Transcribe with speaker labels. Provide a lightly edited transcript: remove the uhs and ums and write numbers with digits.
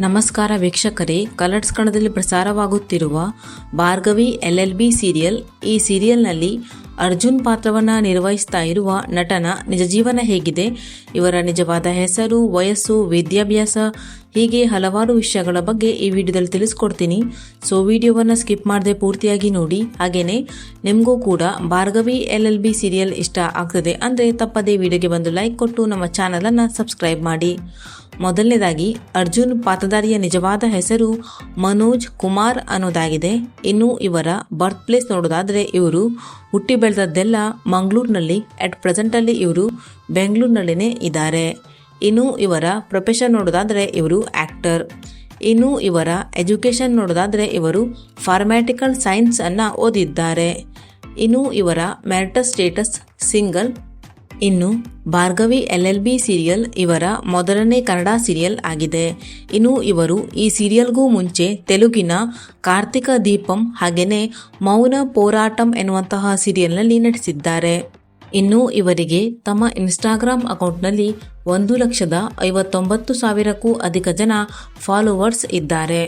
Speaker 1: ನಮಸ್ಕಾರ ವೀಕ್ಷಕರೇ, ಕಲರ್ಸ್ ಕನ್ನಡದಲ್ಲಿ ಪ್ರಸಾರವಾಗುತ್ತಿರುವ ಭಾರ್ಗವಿ LLB ಸೀರಿಯಲ್. ಈ ಸೀರಿಯಲ್ನಲ್ಲಿ ಅರ್ಜುನ್ ಪಾತ್ರವನ್ನು ನಿರ್ವಹಿಸ್ತಾ ಇರುವ ನಟನ ನಿಜ ಜೀವನ ಹೇಗಿದೆ, ಇವರ ನಿಜವಾದ ಹೆಸರು, ವಯಸ್ಸು, ವಿದ್ಯಾಭ್ಯಾಸ, ಹೀಗೆ ಹಲವಾರು ವಿಷಯಗಳ ಬಗ್ಗೆ ಈ ವಿಡಿಯೋದಲ್ಲಿ ತಿಳಿಸ್ಕೊಡ್ತೀನಿ. ಸೊ ವಿಡಿಯೋವನ್ನು ಸ್ಕಿಪ್ ಮಾಡದೆ ಪೂರ್ತಿಯಾಗಿ ನೋಡಿ. ಹಾಗೆಯೇ ನಿಮಗೂ ಕೂಡ ಭಾರ್ಗವಿ LLB ಸೀರಿಯಲ್ ಇಷ್ಟ ಆಗ್ತದೆ ಅಂದರೆ ತಪ್ಪದೇ ವಿಡಿಯೋಗೆ ಬಂದು ಲೈಕ್ ಕೊಟ್ಟು ನಮ್ಮ ಚಾನಲನ್ನು ಸಬ್ಸ್ಕ್ರೈಬ್ ಮಾಡಿ. ಮೊದಲನೇದಾಗಿ ಅರ್ಜುನ್ ಪಾತ್ರಧಾರಿಯ ನಿಜವಾದ ಹೆಸರು ಮನೋಜ್ ಕುಮಾರ್ ಅನ್ನೋದಾಗಿದೆ. ಇನ್ನು ಇವರ ಬರ್ತ್ ಪ್ಲೇಸ್ ನೋಡೋದಾದರೆ ಇವರು ಹುಟ್ಟಿ ಬೆಳೆದದ್ದೆಲ್ಲ ಮಂಗಳೂರಿನಲ್ಲಿ, ಅಟ್ ಪ್ರೆಸೆಂಟಲ್ಲಿ ಇವರು ಬೆಂಗಳೂರಿನಲ್ಲಿನೇ ಇದ್ದಾರೆ. ಇನ್ನು ಇವರ ಪ್ರೊಫೆಷನ್ ನೋಡೋದಾದರೆ ಇವರು ಆ್ಯಕ್ಟರ್. ಇನ್ನು ಇವರ ಎಜುಕೇಷನ್ ನೋಡೋದಾದರೆ ಇವರು ಫಾರ್ಮ್ಯಾಟಿಕಲ್ ಸೈನ್ಸ್ ಅನ್ನು ಓದಿದ್ದಾರೆ. ಇನ್ನು ಇವರ ಮ್ಯಾರಿಟಲ್ ಸ್ಟೇಟಸ್ ಸಿಂಗಲ್. ಇನ್ನು ಭಾರ್ಗವಿ LLB ಸೀರಿಯಲ್ ಇವರ ಮೊದಲನೇ ಕನ್ನಡ ಸೀರಿಯಲ್ ಆಗಿದೆ. ಇನ್ನು ಇವರು ಈ ಸೀರಿಯಲ್ಗೂ ಮುಂಚೆ ತೆಲುಗಿನ ಕಾರ್ತಿಕ ದೀಪಂ ಹಾಗೆಯೇ ಮೌನ ಪೋರಾಟಂ ಎನ್ನುವಂತಹ ಸೀರಿಯಲ್ನಲ್ಲಿ ನಟಿಸಿದ್ದಾರೆ. ಇನ್ನು ಇವರಿಗೆ ತಮ್ಮ ಇನ್ಸ್ಟಾಗ್ರಾಮ್ ಅಕೌಂಟ್ನಲ್ಲಿ 1,59,000ಕ್ಕೂ ಅಧಿಕ ಜನ ಫಾಲೋವರ್ಸ್ ಇದ್ದಾರೆ.